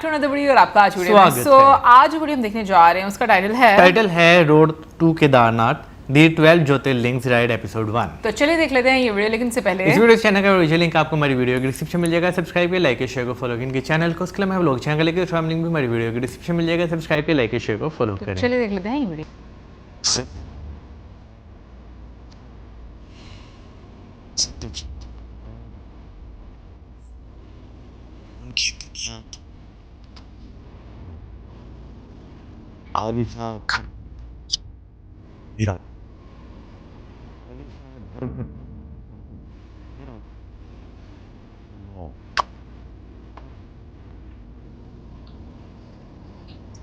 To another video और आपका आज वीडियो में। सो आज वीडियो हम देखने जा रहे हैं, उसका टाइटल है road to Kedarnath the 12 Jyotirlingas ride episode 1। तो चलिए देख लेते हैं ये वीडियो, लेकिन से पहले इस वीडियो चैनल का ओरिजिनल लिंक आपको हमारी वीडियो के डिस्क्रिप्शन मिल जाएगा। सब्सक्राइब के लाइक शेयर को फॉलो इनके चैनल को, उसके लिए मैं व्लॉग चैनल लेके उसका लिंक भी हमारी वीडियो के डिस्क्रिप्शन मिल जाएगा। सब्सक्राइब के लाइक शेयर को फॉलो करें। चलिए देख लेते हैं ये वीडियो।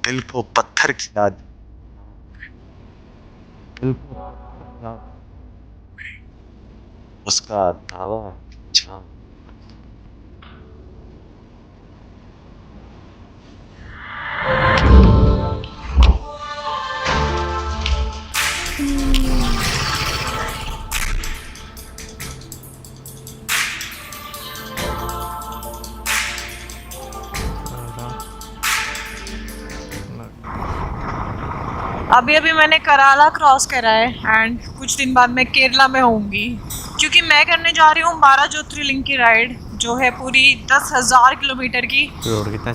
दिल को पत्थर की याद, दिल को उसका दावा जान। अभी मैंने कराला क्रॉस करा है एंड कुछ दिन बाद मैं केरला में होंगी, क्योंकि मैं करने जा रही हूँ 12 ज्योतिर्लिंग की राइड, जो है पूरी 10,000 किलोमीटर की।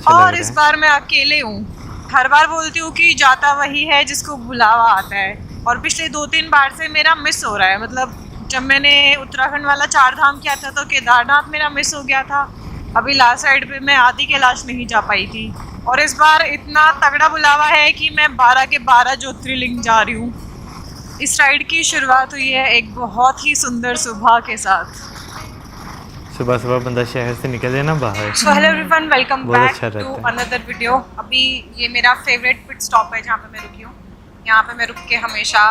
और इस बार मैं अकेले हूँ। हर बार बोलती हूँ कि जाता वही है जिसको बुलावा आता है, और पिछले 2-3 बार से मेरा मिस हो रहा है। मतलब जब मैंने उत्तराखंड वाला 4 धाम किया था तो केदारनाथ मेरा मिस हो गया था। अभी लास्ट साइड पे मैं आदि कैलाश नहीं जा पाई थी, और इस बार इतना तगड़ा बुलावा है कि मैं 12 के 12 ज्योतिर्लिंग जा रही हूँ। इस राइड की शुरुआत हुई है एक बहुत ही सुंदर सुबह के साथ। सुबह सुबह बंदा शहर से निकले ना बाहर। So hello everyone, welcome back अच्छा टू अनदर वीडियो। अभी ये मेरा फेवरेट पिट स्टॉप है जहाँ पे मैं रुकी हूँ। यहाँ पे मैं रुक के हमेशा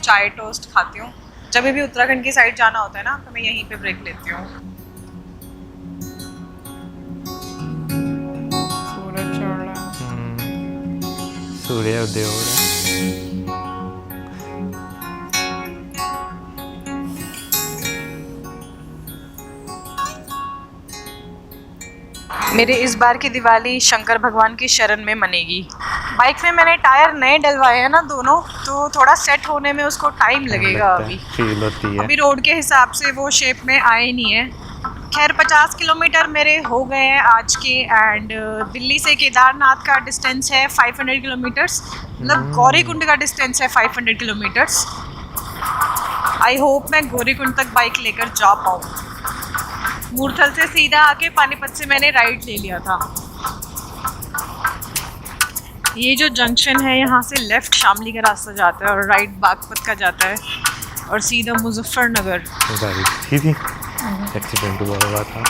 चाय टोस्ट खाती हूँ। जब भी उत्तराखंड की साइड जाना होता है ना, तो मैं यहीं पे ब्रेक लेती हूँ। सूर्य उदय हो रहा है। मेरे इस बार की दिवाली शंकर भगवान की शरण में मनेगी। बाइक में मैंने टायर नए डलवाए हैं ना दोनों, तो थोड़ा सेट होने में उसको टाइम लगेगा। अभी फील होती है। अभी रोड के हिसाब से वो शेप में आए नहीं है। खैर 50 किलोमीटर मेरे हो गए हैं आज के, एंड दिल्ली से केदारनाथ का डिस्टेंस है 500 किलोमीटर्स। मतलब गौरीकुंड का डिस्टेंस है 500 किलोमीटर्स। आई होप मैं गौरीकुंड तक बाइक लेकर जा पाऊँ। मूर्थल से सीधा आके पानीपत से मैंने राइट ले लिया था। ये जो जंक्शन है, यहाँ से लेफ्ट शामली का रास्ता जाता है और राइट बागपत का जाता है, और सीधा मुजफ्फरनगर। एक्सीडेंट हुआ था,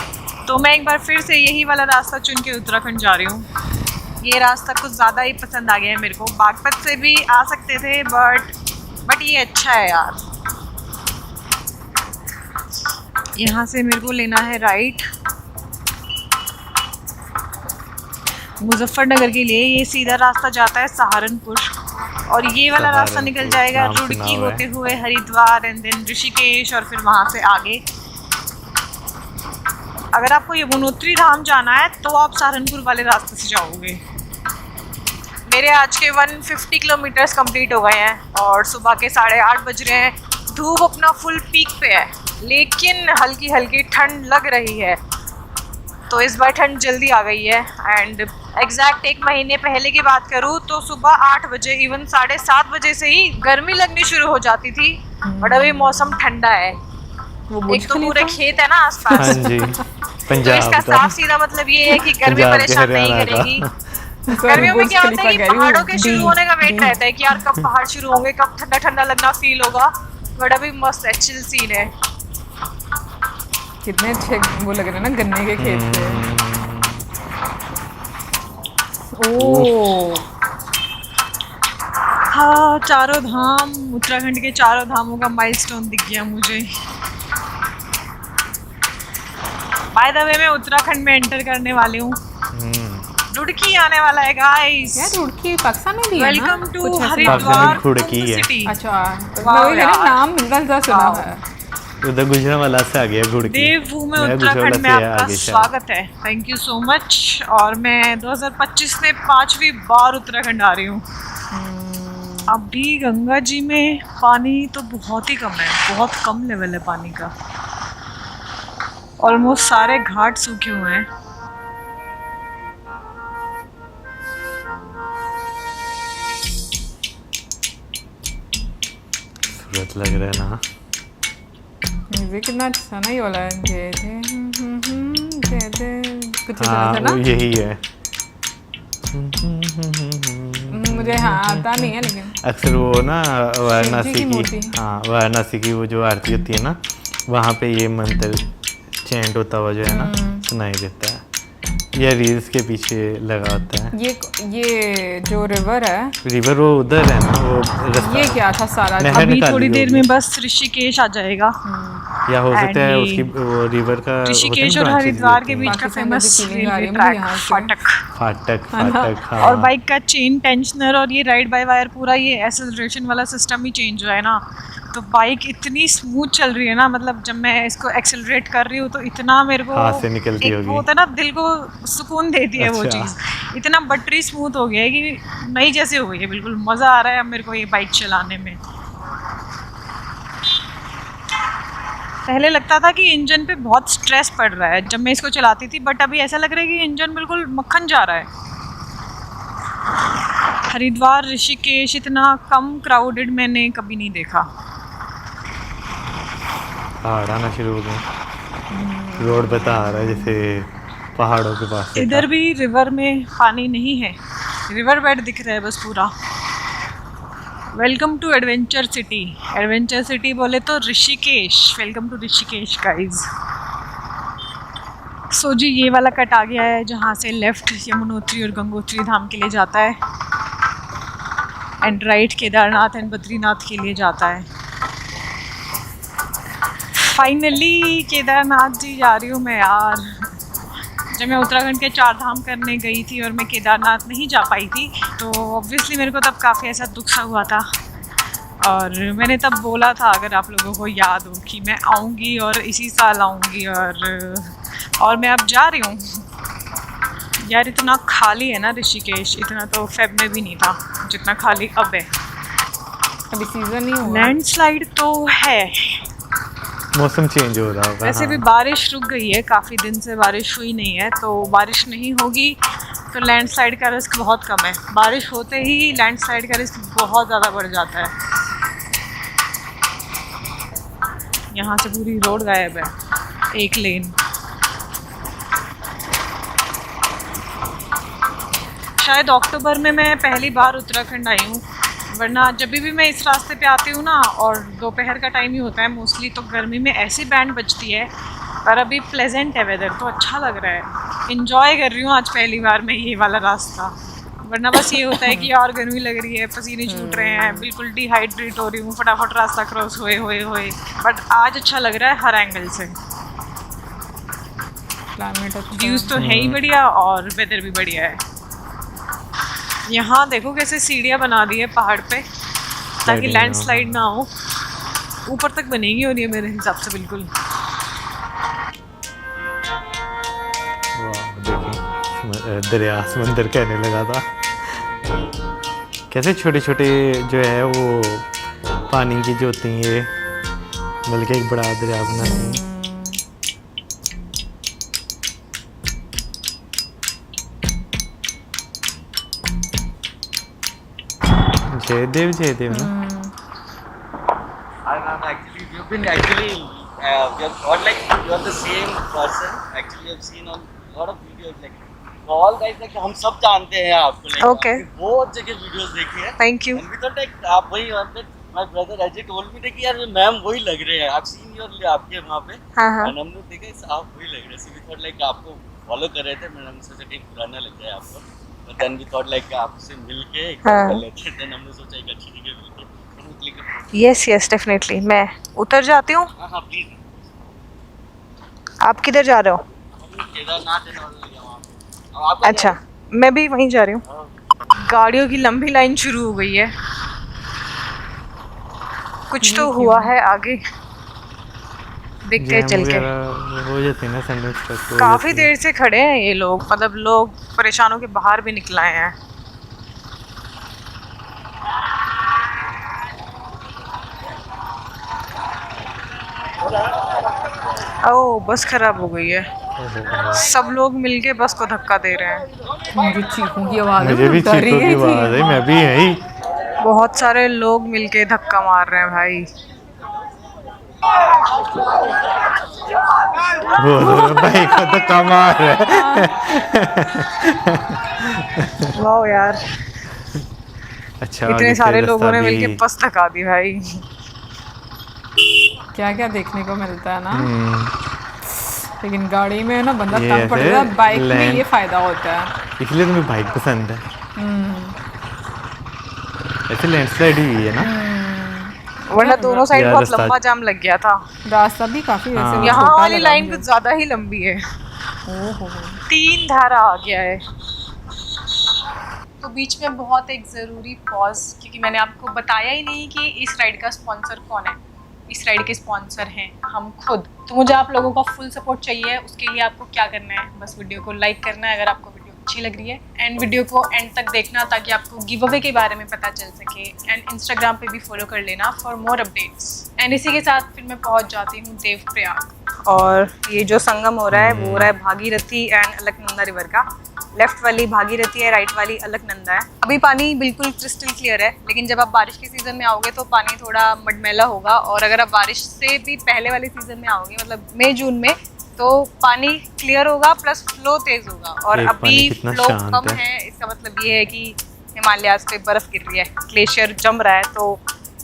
तो मैं एक बार फिर से यही वाला रास्ता चुन के उत्तराखंड जा रही हूँ। ये रास्ता कुछ ज़्यादा ही पसंद आ गया है मेरे को। बागपत से भी आ सकते थे, बट ये अच्छा है यार। यहाँ से मेरे को लेना है राइट मुजफ्फरनगर के लिए। ये सीधा रास्ता जाता है सहारनपुर, और ये वाला रास्ता निकल जाएगा रुड़की होते हुए हरिद्वार एंड देन ऋषिकेश, और फिर वहाँ से आगे। अगर आपको यमुनोत्री धाम जाना है तो आप सहारनपुर वाले रास्ते से जाओगे। मेरे आज के 150 किलोमीटर्स कंप्लीट हो गए हैं, और सुबह के 8:30 बज रहे हैं। धूप अपना फुल पीक पे है, लेकिन हल्की हल्की ठंड लग रही है। तो इस बार ठंड जल्दी आ गई है। एंड एग्जैक्ट 1 महीने पहले की बात करूँ तो सुबह 8 बजे, इवन 7:30 बजे से ही गर्मी लगनी शुरू हो जाती थी। बट अभी मौसम ठंडा है। एक तो पूरे खेत है ना आसपास। हाँ जी, तो इसका साफ सीधा मतलब ये है कि गर्मी परेशान नहीं करेगी। गर्मियों में क्या होता है कि पहाड़ों के शुरू होने का वेट रहता है कि यार कब पहाड़ शुरू होंगे, कब ठंडा ठंडा लगना फील होगा। बट अभी मस्त है, चिल सीन है। कितने अच्छे वो लग रहे हैं ना गन्ने के खेत से। ओह हाँ, चारों धाम, उत्तराखंड के चारों धामों का माइलस्टोन दिख गया मुझे। बाय द वे मैं उत्तराखंड में एंटर करने वाली हूँ। रुड़की आने वाला है गाइस। यार रुड़की पाकिस्तान में भी है ना? वेलकम टू हरिद्वार रुड़की है। सिटी। अच्छा, तो नाम मिलता सुना है। उधर गुजरांवाला से आ गया गुड़ की। देवभूमि उत्तराखंड में आपका स्वागत है। Thank you so much. और मैं 2025 में 5वीं बार उत्तराखंड आ रही हूँ। अभी गंगा जी में पानी तो बहुत ही कम है, बहुत कम लेवल है पानी का। ऑलमोस्ट सारे घाट सूखे हुए हैं। सूरत लग रहा है ना। म्यूजिक कितना अच्छा ना ये वाला है। जय जय जय जय कुछ ऐसा हाँ था ना। वो यही है। मुझे हाँ आता नहीं है लेकिन अक्सर वो ना वाराणसी की की मूर्ति। हाँ वाराणसी की वो जो आरती होती है ना, वहाँ पे ये मंत्र चैंट होता हुआ जो है ना सुनाई देता है, या रील्स के पीछे लगा होता है। ये जो रिवर है, रिवर वो उधर है ना, वो रास्ता ये क्या था सारा। नहर अभी निकाली थोड़ी देर होगी। में बस ऋषिकेश आ जाएगा। या हो सकता है And उसकी वो रिवर का ऋषिकेश और branches हरिद्वार होती के हैं। बीच का पाकिस्तान में फेमस भी feeling आ रही है रेलवे मुझे ट्रैक यहाँ से। फाटक। फाटक हाँ। और बाइक का चेन टेंशनर और ये राइड बाय वायर पूरा ये एक्सेलरेशन वाला सिस्टम ही चेंज हुआ है ना, तो बाइक इतनी स्मूथ चल रही है ना, मतलब जब मैं इसको एक्सेलरेट कर रही हूँ तो इतना मेरे को हाथ से निकलती एक होगी। वो होता है ना, दिल को सुकून देती है वो अच्छा। चीज़। इतना बटरी स्मूथ हो गया है कि नई जैसे हो गई है, बिल्कुल मज़ा आ रहा है अब मेरे को ये बाइक चलाने में। पहले लगता था कि इंजन पे बहुत स्ट्रेस पड़ रहा है जब मैं इसको चलाती थी, बट अभी ऐसा लग रहा है कि इंजन बिल्कुल मक्खन जा रहा है। हरिद्वार ऋषिकेश इतना कम क्राउडेड मैंने कभी नहीं देखा। पहाड़ आना शुरू हो गए। रोड बता आ रहा है जैसे पहाड़ों के पास से इधर था। भी रिवर में पानी नहीं है, रिवर बेड दिख रहा है बस पूरा। Welcome to adventure city. Adventure city बोले तो Rishikesh. Welcome to Rishikesh guys. So जी ये वाला कट आ गया है जहाँ से लेफ्ट यमुनोत्री और गंगोत्री धाम के लिए जाता है, and right Kedarnath and Badrinath के लिए जाता है। फाइनली केदारनाथ जी जा रही हूँ मैं यार। जब मैं उत्तराखंड के 4 धाम करने गई थी और मैं केदारनाथ नहीं जा पाई थी, तो ऑब्वियसली मेरे को तब काफ़ी ऐसा दुख सा हुआ था। और मैंने तब बोला था, अगर आप लोगों को याद हो, कि मैं आऊँगी और इसी साल आऊँगी, और मैं अब जा रही हूँ। यार इतना खाली है ना ऋषिकेश, इतना तो फेब में भी नहीं था जितना खाली अब है। अभी सीजन नहीं हुआ। लैंडस्लाइड तो है, मौसम चेंज हो रहा होगा। वैसे भी बारिश रुक गई है, काफ़ी दिन से बारिश हुई नहीं है, तो बारिश नहीं होगी तो लैंडस्लाइड का रिस्क बहुत कम है। बारिश होते ही लैंडस्लाइड का रिस्क बहुत ज़्यादा बढ़ जाता है। यहाँ से पूरी रोड गायब है, एक लेन। शायद अक्टूबर में मैं पहली बार उत्तराखंड आई हूँ, वरना जब भी मैं इस रास्ते पे आती हूँ ना, और दोपहर का टाइम ही होता है मोस्टली, तो गर्मी में ऐसी बैंड बजती है। पर अभी प्लेजेंट है वेदर, तो अच्छा लग रहा है। इन्जॉय कर रही हूँ आज पहली बार मैं ये वाला रास्ता। वरना बस ये होता है कि यार गर्मी लग रही है, पसीने छूट रहे हैं, बिल्कुल डिहाइड्रेट हो रही हूँ, फटाफट रास्ता क्रॉस होए। बट आज अच्छा लग रहा है हर एंगल से। क्लाइमेट अच्छा व्यूज़ तो है ही बढ़िया और वेदर भी बढ़िया है। यहाँ देखो कैसे सीढ़ियाँ बना दी है पहाड़ पे, ताकि लैंडस्लाइड ना हो। ऊपर तक बनेगी और ये मेरे हिसाब से बिल्कुल। वाह, देखिए दरिया समंदर कहने लगा था। कैसे छोटे छोटे जो है वो पानी की जो होती हैं, ये बल्कि एक बड़ा दरिया बनाती हैं। जयदेव ना। Actually, we've been actually we have got like you are the same person. Actually, I've seen on a lot of videos like all guys like हम सब जानते हैं आपको like Okay. आपकी बहुत जगह वीडियोस देखी है. Thank you. And we thought like आप वही my brother Ajay told me that कि यार मैम वही लग रहे हैं. I've seen your आपके वहाँ पे. हाँ। And हमने देखा इस आप वही लग रहे हैं. So we thought like आपको फॉलो कर रहे थे. मैंने हमने सोचा कि पुराना लग रहा है आपको. But then we thought like आपसे मिलके एक बार कर लेते हैं. Then हमने सोचा एक अच्छी जगह मिलके यस डेफिनेटली। मैं उतर जाती हूँ। हाँ प्लीज। आप किधर जा रहे हो? केदारनाथ है वहाँ पे। अच्छा, मैं भी वहीं जा रही हूँ। गाड़ियों की लंबी लाइन शुरू हो गई है, कुछ तो हुआ है आगे। देखते हैं चल के। हो जाती है ना सैंडविच। काफी देर से खड़े हैं ये लोग, मतलब लोग परेशान होके बाहर भी निकल आए हैं। ओह बस खराब हो गई है, सब लोग मिलके बस को धक्का दे रहे हैं। मुझे चीखों की आवाज मुझे भी चीखों की आवाज है, मैं भी यही। बहुत सारे लोग मिलके धक्का मार रहे हैं भाई। वो भाई को तो कमाल है। वाह यार, अच्छा इतने सारे लोगों ने मिलके बस धक्का दी भाई। क्या क्या देखने को मिलता है ना। लेकिन गाड़ी में ना बंदा तंग पड़ जाता है, बाइक में ये फायदा होता है, इसलिए तुम्हें बाइक पसंद है। ऐसे लैंडस्लाइड हुई है ना, वरना दोनों साइड बहुत लंबा जाम लग गया था। रास्ता भी काफी वैसे यहाँ वाली लाइन कुछ ज्यादा ही लंबी है। ओहो 3 धारा आ गया है। तो बीच में बहुत एक ज़रूरी पॉज, क्योंकि मैंने आपको बताया ही नहीं कि इस राइड का स्पॉन्सर कौन है। इस राइड के स्पॉन्सर हैं हम खुद। तो मुझे आप लोगों का फुल सपोर्ट चाहिए। उसके लिए आपको क्या करना है, बस वीडियो को लाइक करना है अगर आपको वीडियो अच्छी लग रही है, एंड वीडियो को एंड तक देखना ताकि आपको गिव अवे के बारे में पता चल सके, एंड इंस्टाग्राम पे भी फॉलो कर लेना फॉर मोर अपडेट्स। एंड इसी के साथ फिर मैं पहुंच जाती हूँ देवप्रयाग, और ये जो संगम हो रहा है वो हो रहा है भागीरथी एंड अलकनंदा रिवर का। लेफ्ट वाली भागीरथी है, राइट वाली अलकनंदा है। अभी पानी बिल्कुल क्रिस्टल क्लियर है, लेकिन जब आप बारिश के सीज़न में आओगे तो पानी थोड़ा मडमैला होगा, और अगर आप बारिश से भी पहले वाले सीज़न में आओगे मतलब मई जून में, तो पानी क्लियर होगा प्लस फ्लो तेज होगा। और अभी फ्लो कम है, इसका मतलब ये है कि हिमालयाज पे बर्फ़ गिर रही है, ग्लेशियर जम रहा है, तो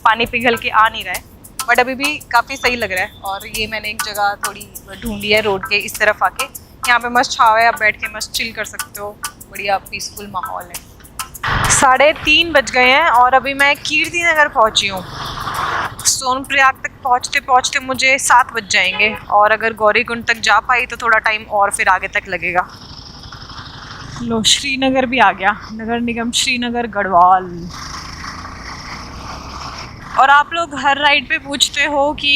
पानी पिघल के आ नहीं रहा है। बट अभी भी काफ़ी सही लग रहा है। और ये मैंने एक जगह थोड़ी ढूंढी है रोड के इस तरफ आके, यहाँ पे मस्त छाव है, आप बैठ के मस्त चिल कर सकते हो, बढ़िया पीसफुल माहौल है। 3:30 बज गए हैं और अभी मैं कीर्ति नगर पहुँची हूँ। सोनप्रयाग तक पहुँचते पहुँचते मुझे 7 बज जाएंगे, और अगर गौरीकुंड तक जा पाई तो थोड़ा टाइम और फिर आगे तक लगेगा। लो श्रीनगर भी आ गया, नगर निगम श्रीनगर गढ़वाल। और आप लोग हर राइड पे पूछते हो कि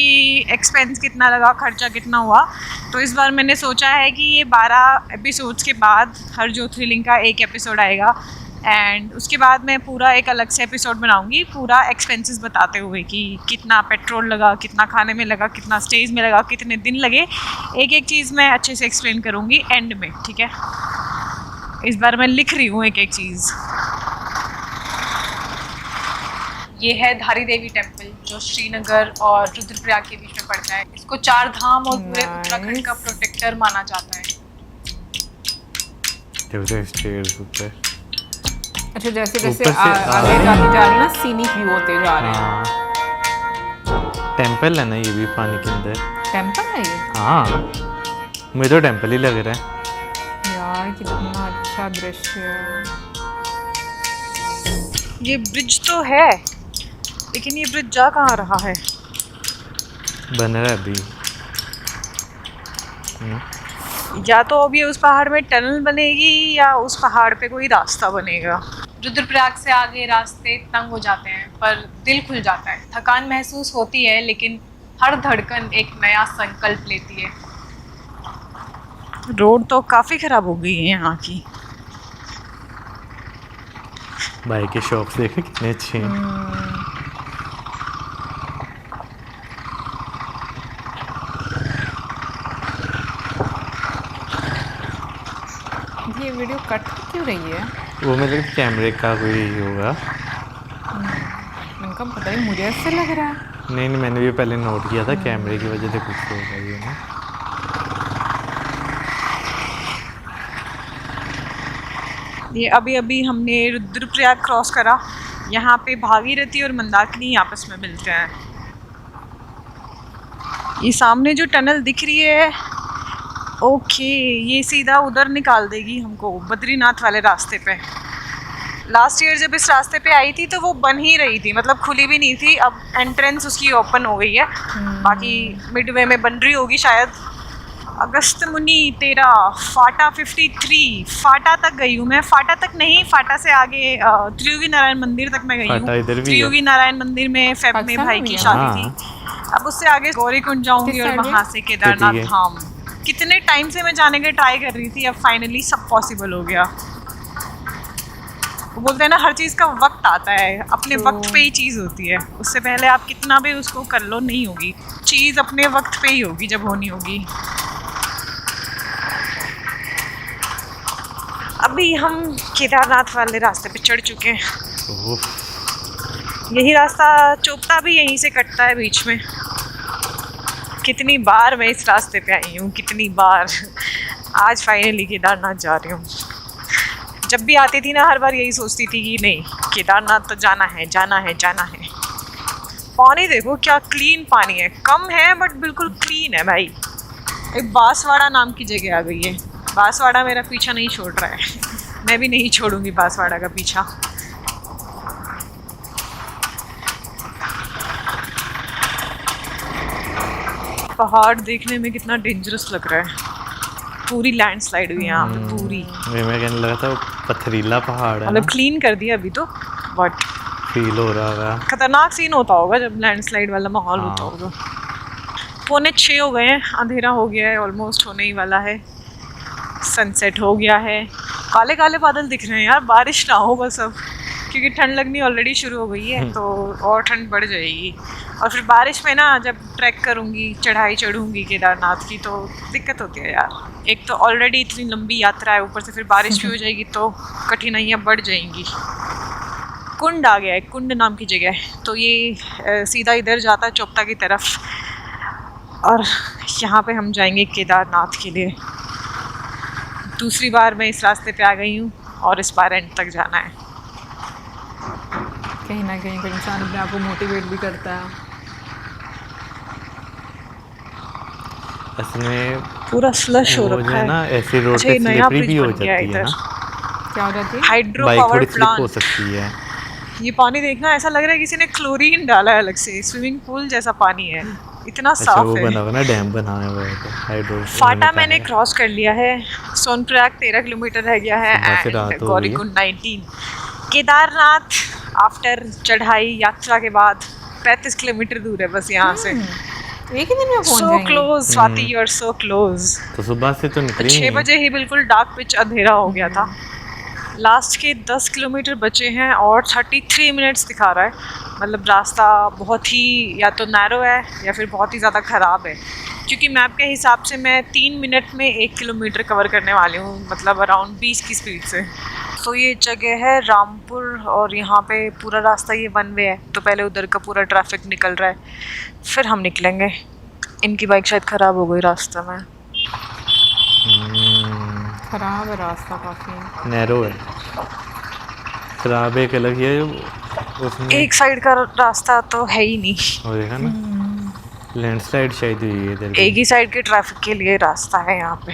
एक्सपेंस कितना लगा, खर्चा कितना हुआ। तो इस बार मैंने सोचा है कि ये 12 एपिसोड्स के बाद हर ज्योतिर्लिंग का एक एपिसोड आएगा, एंड उसके बाद मैं पूरा एक अलग से एपिसोड बनाऊंगी पूरा एक्सपेंसेस बताते हुए कि कितना पेट्रोल लगा, कितना खाने में लगा, कितना स्टेज में लगा, कितने दिन लगे। एक एक चीज़ मैं अच्छे से एक्सप्लेन करूँगी एंड में, ठीक है। इस बार मैं लिख रही हूँ एक एक चीज़। ये है धारी देवी टेम्पल, जो श्रीनगर और रुद्रप्रयाग के बीच में पड़ता है। इसको 4 धाम और पूरे उत्तराखंड का प्रोटेक्टर माना जाता है। अच्छा, जैसे जैसे आगे जाते जा रही ना, सीनिक व्यू होते जा रहे हैं। टेम्पल है ना ये भी पानी के अंदर। टेम्पल है ये? हाँ, मुझे तो टेम्पल ही लग रहा है यार। कितना अच्छा दृश्य है। ये ब्रिज तो है, लेकिन ये ब्रिज जा कहाँ रहा है? बन रहा है अभी। या तो अभी उस पहाड़ में टनल बनेगी या उस पहाड़ पे कोई रास्ता बनेगा। रुद्रप्रयाग से आगे रास्ते तंग हो जाते हैं, पर दिल खुल जाता है। थकान महसूस होती है, लेकिन हर धड़कन एक नया संकल्प लेती है। रोड तो काफ़ी ख़राब हो गई है यहाँ की। बाइक के शॉप्स देखे कितने अच्छे हैं। ये वीडियो कट क्यों रही है? वो मेरे कैमरे का कोई होगा। इनका पता नहीं, मुझे ऐसे लग रहा है। नहीं, मैंने भी पहले नोट किया था, कैमरे की वजह से कुछ होगा ये ना। ये अभी हमने रुद्रप्रयाग क्रॉस करा। यहाँ पे भागीरथी और मंदाकिनी आपस में मिलते हैं। ये सामने जो टनल दिख रही है, ओके, ये सीधा उधर निकाल देगी हमको बद्रीनाथ वाले रास्ते पे। लास्ट ईयर जब इस रास्ते पे आई थी तो वो बन ही रही थी, मतलब खुली भी नहीं थी। अब एंट्रेंस उसकी ओपन हो गई है, बाकी मिडवे में बन रही होगी शायद। अगस्त मुनि 13 फाटा 53 फाटा तक गई हूँ मैं। फाटा तक नहीं, फाटा से आगे त्रियोगी नारायण मंदिर तक मैं गई हूँ। त्रियोगी नारायण मंदिर में फेब में भाई की शादी थी, अब उससे आगे गौरीकुंड जाऊंगी और वहाँ से केदारनाथ धाम। कितने टाइम से मैं जाने का ट्राई कर रही थी, अब फाइनली सब पॉसिबल हो गया। वो बोलते हैं ना, हर चीज़ का वक्त आता है, अपने वक्त पे ही चीज़ होती है। उससे पहले आप कितना भी उसको कर लो नहीं होगी चीज़, अपने वक्त पे ही होगी जब होनी होगी। अभी हम केदारनाथ वाले रास्ते पे चढ़ चुके हैं। यही रास्ता चोपता भी यहीं से कटता है बीच में। कितनी बार मैं इस रास्ते पे आई हूँ, कितनी बार। आज फाइनली केदारनाथ जा रही हूँ। जब भी आती थी ना, हर बार यही सोचती थी कि नहीं, केदारनाथ तो जाना है, जाना है, जाना है। पानी देखो क्या क्लीन पानी है, कम है बट बिल्कुल क्लीन है भाई। एक बांसवाड़ा नाम की जगह आ गई है। बांसवाड़ा मेरा पीछा नहीं छोड़ रहा है, मैं भी नहीं छोड़ूंगी बांसवाड़ा का पीछा। पहाड़ देखने में कितना डेंजरस लग रहा है। पूरी लैंडस्लाइड हुई है यहाँ पे, पूरी। मैं कहने लगा था पथरीला पहाड़ है, मतलब क्लीन कर दिया अभी तो, बट फील हो रहा होगा। खतरनाक सीन होता होगा जब लैंडस्लाइड वाला माहौल होता होगा। 5:45 हो गए हैं, अंधेरा हो गया है, ऑलमोस्ट होने ही वाला है। सनसेट हो गया है, काले काले बादल दिख रहे हैं यार। बारिश ना हो बस अब, क्योंकि ठंड लगनी ऑलरेडी शुरू हो गई है, तो और ठंड बढ़ जाएगी। और फिर बारिश में ना, जब ट्रैक करूँगी, चढ़ाई चढ़ूँगी केदारनाथ की, तो दिक्कत होती है यार। एक तो ऑलरेडी इतनी लंबी यात्रा है, ऊपर से फिर बारिश भी हो जाएगी तो कठिनाइयाँ बढ़ जाएंगी। कुंड आ गया है, कुंड नाम की जगह है, तो ये सीधा इधर जाता है चोपता की तरफ, और यहाँ पे हम जाएंगे केदारनाथ के लिए। दूसरी बार मैं इस रास्ते पे आ गई हूँ और इस बार एंड तक जाना है। कहीं ना कहीं पर इंसान अपने आप को मोटिवेट भी करता है। इसमें पूरा स्लश हो रखा है ना, ऐसी रोड पे स्लिपरी भी हो जाती है ना। क्या हो जाती है? हाइड्रो पावर प्लांट हो सकती है। ये पानी देखना, ऐसा लग रहा है किसी ने क्लोरीन डाला है अलग से। स्विमिंग पूल जैसा पानी है, इतना साफ वो है। बना हुआ ना, डैम बना हुआ है हाइड्रो। फाटा मैंने क्रॉस कर लिया है। सोनप्रयाग 13 किलोमीटर रह गया है, एंड गौरीकुंड 19। केदारनाथ आफ्टर चढ़ाई यात्रा के बाद 35 किलोमीटर दूर है बस यहाँ से। एक ही दिन में पहुंच जाएंगे। So close, Swati, you are so close। तो सुबह से तो निकली 6 बजे ही बिल्कुल डार्क पिच अंधेरा हो गया था। लास्ट के 10 किलोमीटर बचे हैं और 33 मिनट्स दिखा रहा है। मतलब रास्ता बहुत ही या तो नैरो है या फिर बहुत ही ज़्यादा ख़राब है, क्योंकि मैप के हिसाब से मैं 3 मिनट में 1 किलोमीटर कवर करने वाली हूँ, मतलब अराउंड 20 की स्पीड से। तो ये जगह है रामपुर, और यहाँ पे पूरा रास्ता ये वन वे है, तो पहले उधर का पूरा ट्रैफिक निकल रहा है, फिर हम निकलेंगे। इनकी बाइक शायद ख़राब हो गई रास्ते में। खराब है रास्ता, काफ़ी नैरो है। खराब एक अलग है, उसमें एक साइड का रास्ता तो है ही नहीं। वो देखा ना, लैंडस्लाइड शायद हुई है इधर। एक ही साइड के ट्रैफिक के लिए रास्ता है यहाँ पे।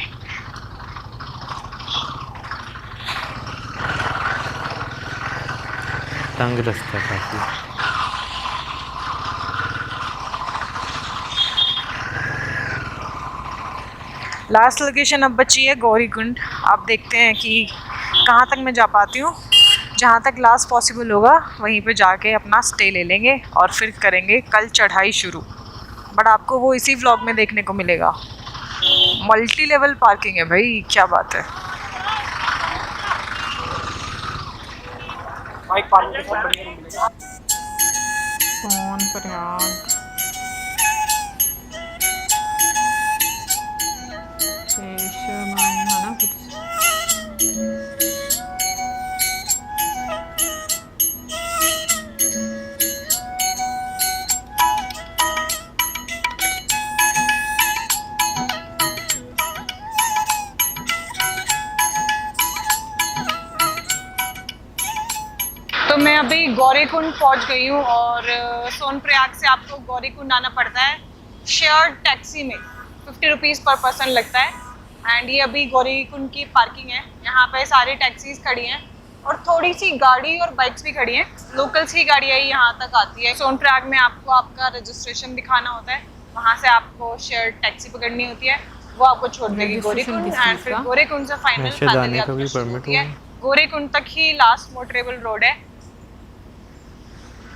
तंग रास्ता काफी। लास्ट लोकेशन अब बची है गौरीकुंड। आप देखते हैं कि कहाँ तक मैं जा पाती हूँ। जहाँ तक लास्ट पॉसिबल होगा वहीं पे जाके अपना स्टे ले लेंगे और फिर करेंगे कल चढ़ाई शुरू। बट आपको वो इसी व्लॉग में देखने को मिलेगा। मल्टी लेवल पार्किंग है भाई, क्या बात है। बाइक पार्किंग बहुत बढ़िया मिलेगा। सोनप्रयाग तो मैं अभी गौरीकुंड पहुंच गई हूँ और सोनप्रयाग से आपको गौरीकुंड आना पड़ता है शेयर्ड टैक्सी में। 50 रुपीज़ पर पर्सन लगता है। एंड ये अभी गौरीकुंड की पार्किंग है। यहाँ पे सारी टैक्सीज खड़ी हैं और थोड़ी सी गाड़ी और बाइक्स भी खड़ी हैं। लोकल्स की गाड़ियाँ ही यहाँ तक आती है। सोनप्रयाग में आपको आपका रजिस्ट्रेशन दिखाना होता है, वहाँ से आपको शेयर्ड टैक्सी पकड़नी होती है, वो आपको छोड़ देगी गौरीकुंड। एंड फिर गौरीकुंड से फाइनल पैदल यात्रा शुरू होती है। गौरीकुंड तक ही लास्ट मोटरेबल रोड है।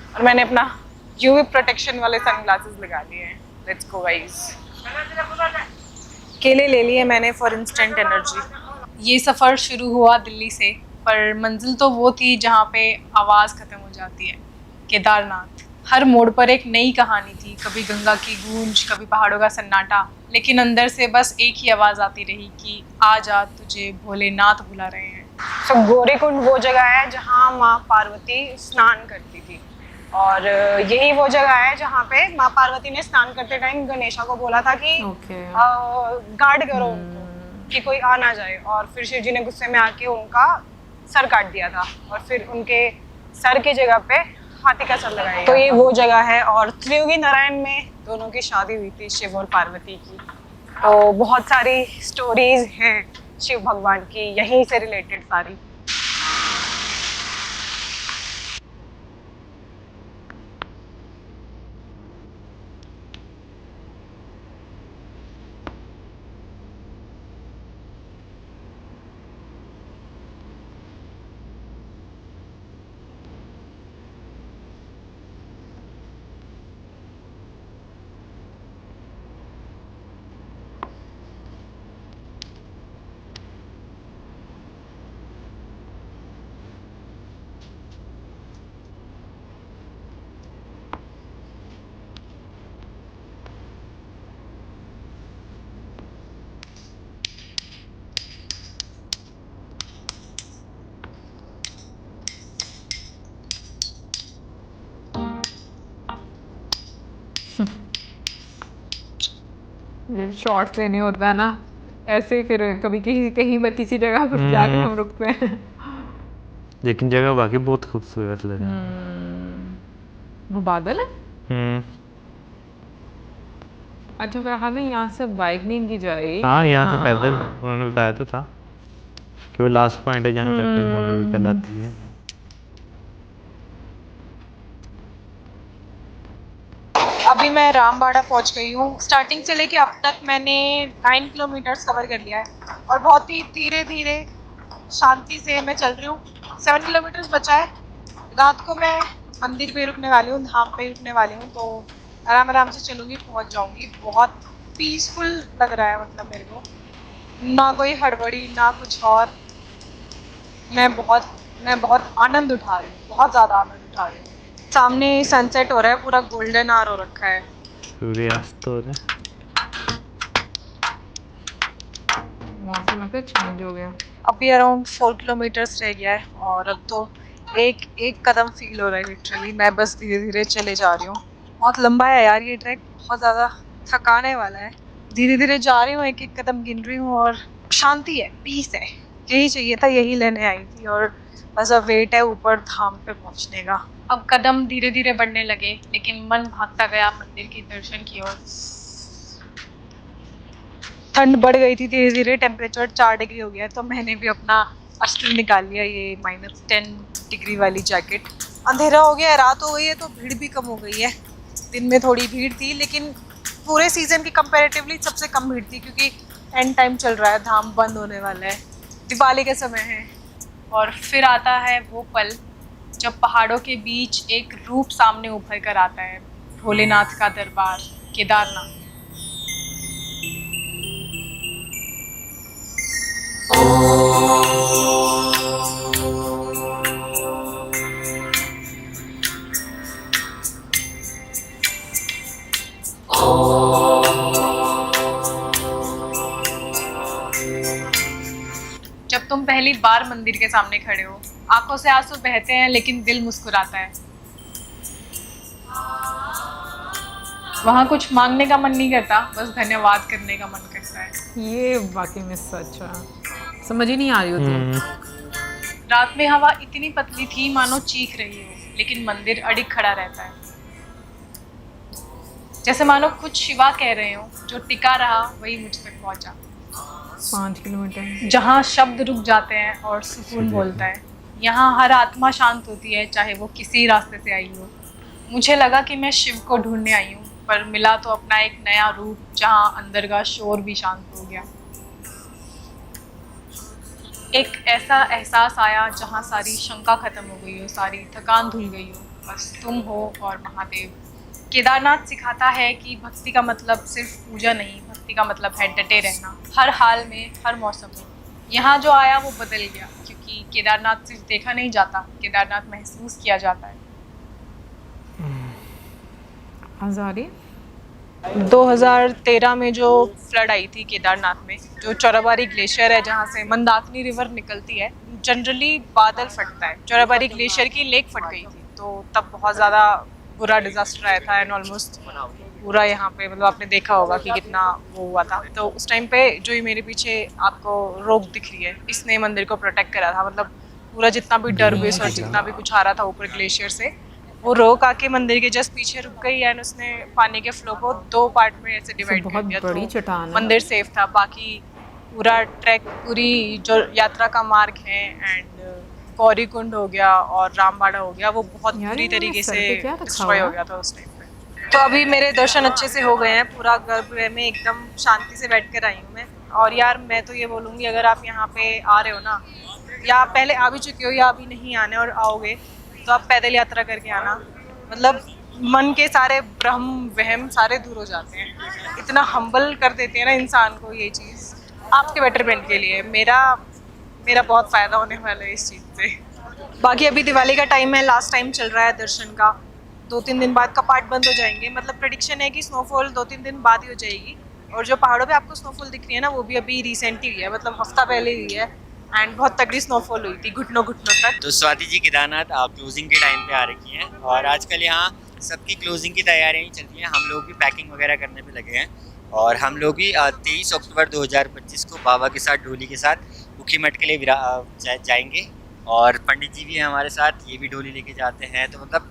और मैंने अपना यूवी प्रोटेक्शन वाले सनग्लासेस लगा लिए हैं। Let's go guys. केले ले लिए मैंने फॉर इंस्टेंट एनर्जी। ये सफ़र शुरू हुआ दिल्ली से, पर मंजिल तो वो थी जहाँ पे आवाज़ ख़त्म हो जाती है, केदारनाथ। हर मोड़ पर एक नई कहानी थी, कभी गंगा की गूंज, कभी पहाड़ों का सन्नाटा, लेकिन अंदर से बस एक ही आवाज़ आती रही कि आ जा, तुझे भोलेनाथ बुला रहे हैं। तो गौरीकुंड वो जगह है जहाँ माँ पार्वती स्नान करती थी, और यही वो जगह है जहाँ पे माँ पार्वती ने स्नान करते टाइम गणेशा को बोला था कि गार्ड करो उनको कि कोई आ ना जाए, और फिर शिव जी ने गुस्से में आके उनका सर काट दिया था, और फिर उनके सर की जगह पे हाथी का सर लगाया। तो ये वो जगह है, और त्रियुगी नारायण में दोनों की शादी हुई थी, शिव और पार्वती की। तो बहुत सारी स्टोरीज हैं शिव भगवान की, यहीं से रिलेटेड सारी। शॉर्ट्स लेने होता है ना ऐसे, फिर कभी कहीं पर किसी जगह पर जाकर हम रुकते हैं। लेकिन जगह बाकी बहुत खूबसूरत लग रहा है। वो बादल है। अच्छा, फिर हाँ यहाँ से बाइक नहीं की जाएगी। हाँ, यहाँ से पैदल उन्होंने बताया तो था कि वो लास्ट पॉइंट है जहाँ तक कहलाती है। अभी मैं रामबाड़ा पहुंच गई हूँ। स्टार्टिंग से लेके अब तक मैंने 9 किलोमीटर्स कवर कर लिया है, और बहुत ही धीरे धीरे शांति से मैं चल रही हूँ। 7 किलोमीटर्स बचा है। रात को मैं मंदिर पे रुकने वाली हूँ, धाम पे रुकने वाली हूँ, तो आराम आराम से चलूँगी, पहुँच जाऊँगी। बहुत पीसफुल लग रहा है, मतलब मेरे को ना कोई हड़बड़ी ना कुछ और। मैं बहुत आनंद उठा रही हूँ, बहुत ज़्यादा आनंद उठा रही हूँ। सामने सनसेट हो रहा है, पूरा गोल्डन आवर हो रखा है, सूर्यास्त हो रहा है। मौसम का चेंज हो गया। अभी अराउंड 4 किलोमीटर्स रह गया है, और अब तो एक कदम फील हो रहा है लिटरली। मैं बस धीरे धीरे चले जा रही हूँ। बहुत लंबा है यार ये ट्रैक, बहुत ज़्यादा थकाने वाला है। धीरे धीरे जा रही हूँ, एक एक कदम गिन रही हूँ, और शांति है, पीस है। यही चाहिए था, यही लेने आई थी, और बस अब वेट है ऊपर धाम पे पहुँचने का। अब कदम धीरे धीरे बढ़ने लगे, लेकिन मन भागता गया मंदिर की दर्शन की ओर। ठंड बढ़ गई थी धीरे धीरे, टेम्परेचर 4 डिग्री हो गया, तो मैंने भी अपना अस्त्र निकाल लिया, ये -10 डिग्री वाली जैकेट। अंधेरा हो गया है, रात हो गई है, तो भीड़ भी कम हो गई है। दिन में थोड़ी भीड़ थी, लेकिन पूरे सीजन की कंपैरेटिवली सबसे कम भीड़ थी, क्योंकि एंड टाइम चल रहा है, धाम बंद होने वाला है, दिवाली के समय है। और फिर आता है वो पल जब पहाड़ों के बीच एक रूप सामने उभर कर आता है, भोलेनाथ का दरबार, केदारनाथ। जब तुम पहली बार मंदिर के सामने खड़े हो, आंखों से आंसू बहते हैं, लेकिन दिल मुस्कुराता है। वहाँ कुछ मांगने का मन नहीं करता, बस धन्यवाद करने का मन करता है। ये वाकई में सच है, समझ ही नहीं आ रही होती। रात में हवा इतनी पतली थी मानो चीख रही हो, लेकिन मंदिर अडिग खड़ा रहता है, जैसे मानो कुछ शिवा कह रहे हो। जो टिका रहा वही मुझ तक पहुंचा। 5 किलोमीटर जहाँ शब्द रुक जाते हैं और सुकून बोलता है। यहाँ हर आत्मा शांत होती है, चाहे वो किसी रास्ते से आई हो। मुझे लगा कि मैं शिव को ढूंढने आई हूँ, पर मिला तो अपना एक नया रूप, जहाँ अंदर का शोर भी शांत हो गया। एक ऐसा एहसास आया जहाँ सारी शंका खत्म हो गई हो, सारी थकान धुल गई हो, बस तुम हो और महादेव। केदारनाथ सिखाता है कि भक्ति का मतलब सिर्फ पूजा नहीं, भक्ति का मतलब है डटे रहना हर हाल में, हर मौसम में। यहाँ जो आया वो बदल गया, क्योंकि केदारनाथ सिर्फ देखा नहीं जाता, केदारनाथ महसूस किया जाता है। आज़ादी 2013 में जो फ्लड आई थी केदारनाथ में, जो चोराबाड़ी ग्लेशियर है जहाँ से मंदाकिनी रिवर निकलती है, जनरली बादल फटता है। चोराबाड़ी ग्लेशियर की लेक फट गई थी, तो तब बहुत ज़्यादा बुरा डिजास्टर आया था एंड ऑलमोस्ट पूरा यहाँ पे मतलब आपने देखा होगा कि कितना वो हुआ था। तो उस टाइम पे जो ये मेरे पीछे आपको रोक दिख रही है, इसने मंदिर को प्रोटेक्ट करा था। मतलब पूरा जितना भी डरबेस और जितना भी कुछ आ रहा था ऊपर ग्लेशियर से, वो रोक आके मंदिर के जस्ट पीछे रुक गई एंड उसने पानी के फ्लो को 2 पार्ट में ऐसे डिवाइड कर दिया। बड़ी तो चट्टान है। मंदिर सेफ था। बाकी पूरा ट्रैक, पूरी जो यात्रा का मार्ग है एंड गौरी कुंड हो गया और रामबाड़ा हो गया, वो बहुत बुरी तरीके से डिस्ट्रॉय हो गया था उस टाइम पे। तो अभी मेरे दर्शन अच्छे से हो गए हैं, पूरा गर्भगृह में एकदम शांति से बैठ कर आई हूँ मैं। और यार मैं तो ये बोलूँगी, अगर आप यहाँ पे आ रहे हो ना, या आप पहले आ भी चुके हो या अभी नहीं आने और आओगे, तो आप पैदल यात्रा करके आना। मतलब मन के सारे भ्रम वहम सारे दूर हो जाते हैं। इतना हम्बल कर देते हैं ना इंसान को ये चीज़, आपके बेटरमेंट के लिए। मेरा बहुत फ़ायदा होने वाला है इस चीज़ से। बाकी अभी दिवाली का टाइम है, लास्ट टाइम चल रहा है दर्शन का। 2-3 दिन बाद कपाट बंद हो जाएंगे। मतलब प्रेडिक्शन है कि स्नोफॉल 2-3 दिन बाद ही हो जाएगी। और जो पहाड़ों पे आपको स्नोफॉल दिख रही है ना, वो भी अभी रिसेंट ही हुई है, मतलब हफ्ता पहले हुई है एंड बहुत तगड़ी स्नोफॉल हुई थी, घुटनों तक। तो स्वाति जी केदारनाथ क्लोजिंग के टाइम पे आ रखी हैं और आजकल यहाँ सबकी क्लोजिंग की तैयारियां ही चल रही हैं। हम लोग भी पैकिंग वगैरह करने पे लगे हैं और हम लोग भी 23 अक्टूबर 2025 को बाबा के साथ डोली के साथ ऊखीमठ के लिए जाएंगे और पंडित जी भी हैं हमारे साथ, ये भी डोली लेके जाते हैं। तो मतलब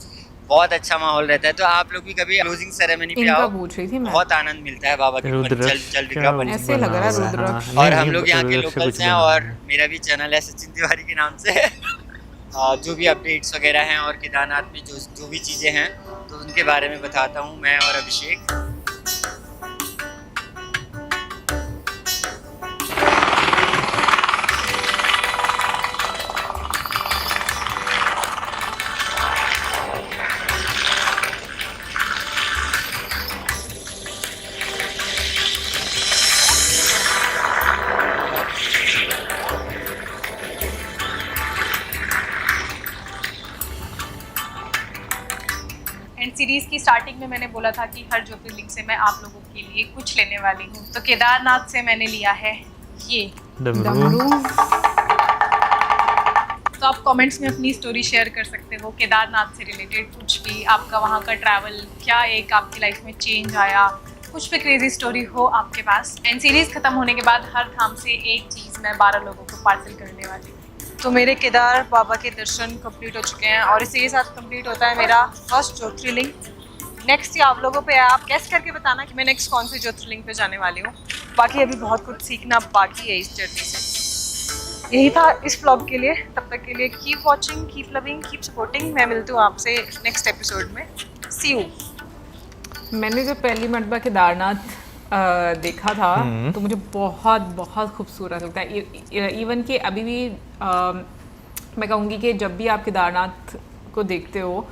बहुत अच्छा माहौल रहता है। तो आप लोग भी कभी क्लोजिंग सेरेमनी पे आओ, बहुत आनंद मिलता है बाबा के जल विग्रह ऐसे लग रहा है रुद्र। और हम लोग यहाँ के लोकल्स हैं और मेरा भी चैनल है सचिन तिवारी के नाम से। जो भी अपडेट्स वगैरह हैं और केदारनाथ में जो भी चीज़ें हैं तो उनके बारे में बताता हूँ मैं और अभिषेक। सीरीज की स्टार्टिंग में मैंने बोला था कि हर ज्योतिर्लिंग से मैं आप लोगों के लिए कुछ लेने वाली हूँ। तो केदारनाथ से मैंने लिया है ये डमरू। तो आप कमेंट्स में अपनी स्टोरी शेयर कर सकते हो केदारनाथ से रिलेटेड, कुछ भी आपका वहाँ का ट्रैवल, क्या एक आपकी लाइफ में चेंज आया, कुछ भी क्रेजी स्टोरी हो आपके पास। एंड सीरीज खत्म होने के बाद हर धाम से एक चीज़ मैं 12 लोगों को पार्सल करने वाली हूँ। तो मेरे केदार बाबा के दर्शन कंप्लीट हो चुके हैं और इसी के साथ कंप्लीट होता है मेरा फर्स्ट ज्योतिर्लिंग। नेक्स्ट आप लोगों पे आप गेस करके बताना कि मैं नेक्स्ट कौन से ज्योतिर्लिंग पे जाने वाली हूँ। बाकी अभी बहुत कुछ सीखना बाकी है इस जर्नी से। यही था इस व्लॉग के लिए। तब तक के लिए keep watching, keep loving, keep supporting. मैं मिलती हूँ आपसे नेक्स्ट एपिसोड में। सी यू। मैंने जो पहली मरतबा केदारनाथ देखा था तो मुझे बहुत बहुत खूबसूरत लगता है। इवन कि अभी भी मैं कहूँगी कि जब भी आप केदारनाथ को देखते हो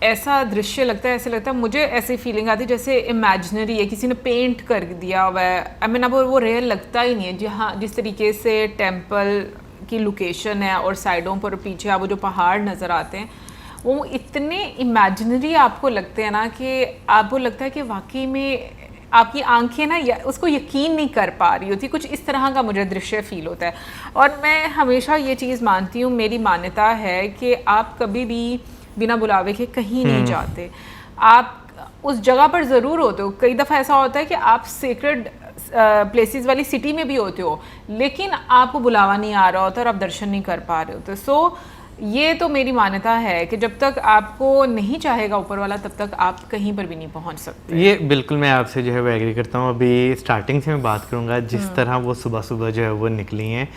ऐसा दृश्य लगता है, ऐसे लगता है, मुझे ऐसी फीलिंग आती है जैसे इमेजिनरी है, किसी ने पेंट कर दिया हुआ है। आई मीन अब वो रियल लगता ही नहीं है। जहाँ जिस तरीके से टेम्पल की लोकेशन है और साइडों पर पीछे आप वो जो पहाड़ नज़र आते हैं वो इतने इमेजिनरी आपको लगते हैं ना कि आपको लगता है कि वाकई में आपकी आंखें ना उसको यकीन नहीं कर पा रही होती। कुछ इस तरह का मुझे दृश्य फील होता है। और मैं हमेशा ये चीज़ मानती हूँ, मेरी मान्यता है कि आप कभी भी बिना बुलावे के कहीं नहीं जाते। आप उस जगह पर ज़रूर होते हो। कई दफ़ा ऐसा होता है कि आप सेक्रेड प्लेसेस वाली सिटी में भी होते हो लेकिन आपको बुलावा नहीं आ रहा होता और आप दर्शन नहीं कर पा रहे होते। सो ये तो मेरी मान्यता है कि जब तक आपको नहीं चाहेगा ऊपर वाला तब तक आप कहीं पर भी नहीं पहुंच सकते। ये बिल्कुल मैं आपसे जो है वो एग्री करता हूँ। अभी स्टार्टिंग से मैं बात करूँगा जिस तरह वो सुबह सुबह जो है वो निकली हैं,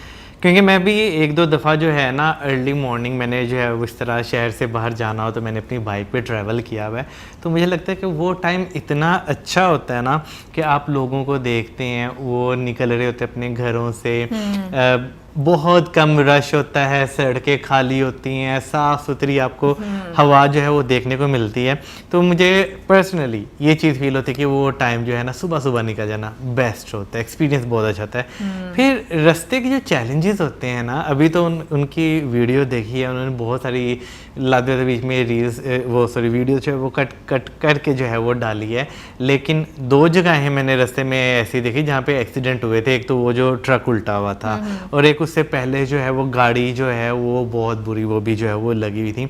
क्योंकि मैं भी 1-2 दफ़ा जो है ना अर्ली मॉर्निंग मैंने जो है उस तरह शहर से बाहर जाना हो तो मैंने अपनी बाइक पे ट्रैवल किया हुआ है। तो मुझे लगता है कि वो टाइम इतना अच्छा होता है ना कि आप लोगों को देखते हैं वो निकल रहे होते हैं अपने घरों से, बहुत कम रश होता है, सड़कें खाली होती हैं, साफ़ सुथरी आपको हवा जो है वो देखने को मिलती है। तो मुझे पर्सनली ये चीज़ फील होती है कि वो टाइम जो है ना सुबह सुबह निकल जाना बेस्ट होता है, एक्सपीरियंस बहुत अच्छा होता है। फिर रास्ते के जो चैलेंजेस होते हैं ना, अभी तो उनकी वीडियो देखी है उन्होंने, बहुत सारी लाते बीच में रील्स वीडियो जो है वो कट करके जो है वो डाली है। लेकिन 2 जगहें मैंने रास्ते में ऐसी देखी जहाँ पे एक्सीडेंट हुए थे। एक तो वो जो ट्रक उल्टा हुआ था और एक उससे पहले जो है वो गाड़ी जो है वो बहुत बुरी वो भी जो है वो लगी हुई थी।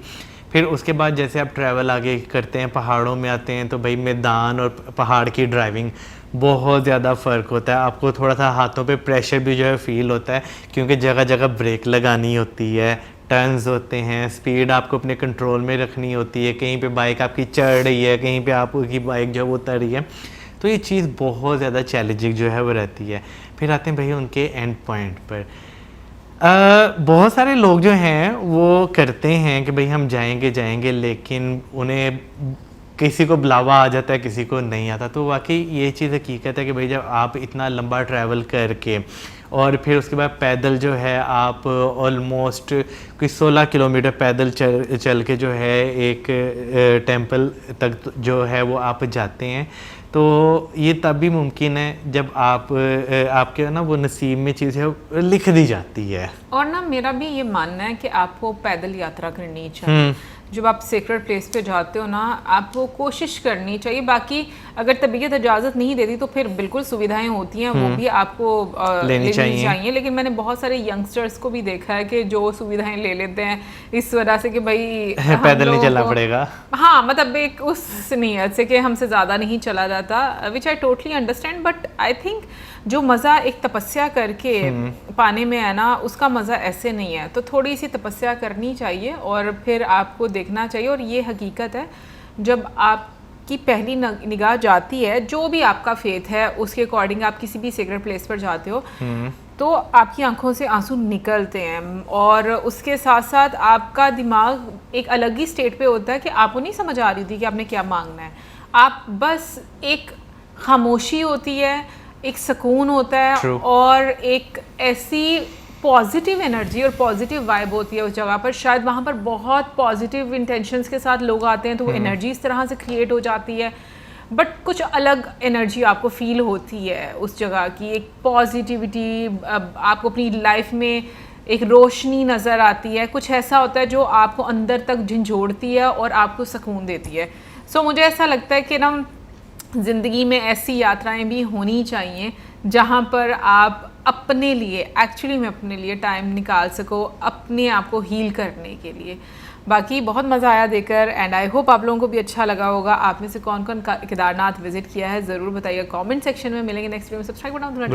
फिर उसके बाद जैसे आप ट्रैवल आगे करते हैं, पहाड़ों में आते हैं, तो भाई मैदान और पहाड़ की ड्राइविंग बहुत ज़्यादा फ़र्क होता है। आपको थोड़ा सा हाथों पे प्रेशर भी जो है फ़ील होता है, क्योंकि जगह जगह ब्रेक लगानी होती है, टर्न्स होते हैं, स्पीड आपको अपने कंट्रोल में रखनी होती है। कहीं पे बाइक आपकी चढ़ रही है, कहीं पे आपकी बाइक जो है वो उतर रही है। तो ये चीज़ बहुत ज़्यादा चैलेंजिंग जो है वो रहती है। फिर आते हैं भाई उनके एंड पॉइंट पर। बहुत सारे लोग जो हैं वो करते हैं कि भाई हम जाएंगे, लेकिन उन्हें किसी को बुलावा आ जाता है, किसी को नहीं आता। तो वाकई ये चीज़ हकीकत है कि भाई जब आप इतना लंबा ट्रैवल करके और फिर उसके बाद पैदल जो है आप ऑलमोस्ट कोई 16 किलोमीटर पैदल चल के जो है एक टेंपल तक जो है वो आप जाते हैं, तो ये तब भी मुमकिन है जब आपके ना वो नसीब में चीज़ है लिख दी जाती है। और ना मेरा भी ये मानना है कि आपको पैदल यात्रा करनी चाहिए। जब आप सेक्रेट प्लेस पे जाते हो ना, आपको कोशिश करनी चाहिए। बाकी अगर तबीयत इजाज़त नहीं देती तो फिर बिल्कुल सुविधाएं होती हैं, वो भी आपको लेनी चाहिए। लेकिन मैंने बहुत सारे यंगस्टर्स को भी देखा है कि जो सुविधाएं ले लेते हैं इस वजह से कि भाई पैदल नहीं चलना पड़ेगा। हाँ, मतलब एक उस नीयत से कि हमसे ज़्यादा नहीं चला जाता, which I totally understand. But I think जो मज़ा एक तपस्या करके पाने में है ना, उसका मज़ा ऐसे नहीं है। तो थोड़ी सी तपस्या करनी चाहिए और फिर आपको देखना चाहिए। और ये हकीकत है, जब आपकी पहली निगाह जाती है, जो भी आपका फेथ है उसके अकॉर्डिंग आप किसी भी सीक्रेट प्लेस पर जाते हो, तो आपकी आंखों से आंसू निकलते हैं। और उसके साथ साथ आपका दिमाग एक अलग ही स्टेट पे होता है कि आपको नहीं समझ आ रही थी कि आपने क्या मांगना है। आप बस एक खामोशी होती है, एक सुकून होता है True. और एक ऐसी पॉजिटिव एनर्जी और पॉजिटिव वाइब होती है उस जगह पर। शायद वहाँ पर बहुत पॉजिटिव इंटेंशंस के साथ लोग आते हैं, तो वो एनर्जी इस तरह से क्रिएट हो जाती है। बट कुछ अलग एनर्जी आपको फील होती है उस जगह की, एक पॉजिटिविटी, आपको अपनी लाइफ में एक रोशनी नज़र आती है। कुछ ऐसा होता है जो आपको अंदर तक झंझोड़ती है और आपको सुकून देती है। सो मुझे ऐसा लगता है कि ना ज़िंदगी में ऐसी यात्राएं भी होनी चाहिए जहाँ पर आप अपने लिए, एक्चुअली में अपने लिए टाइम निकाल सको, अपने आप को हील करने के लिए। बाकी बहुत मज़ा आया देखकर, एंड आई होप आप लोगों को भी अच्छा लगा होगा। आप में से कौन कौन केदारनाथ विजिट किया है ज़रूर बताइएगा कमेंट सेक्शन में। मिलेंगे नेक्स्ट वीडियो में। Subscribe button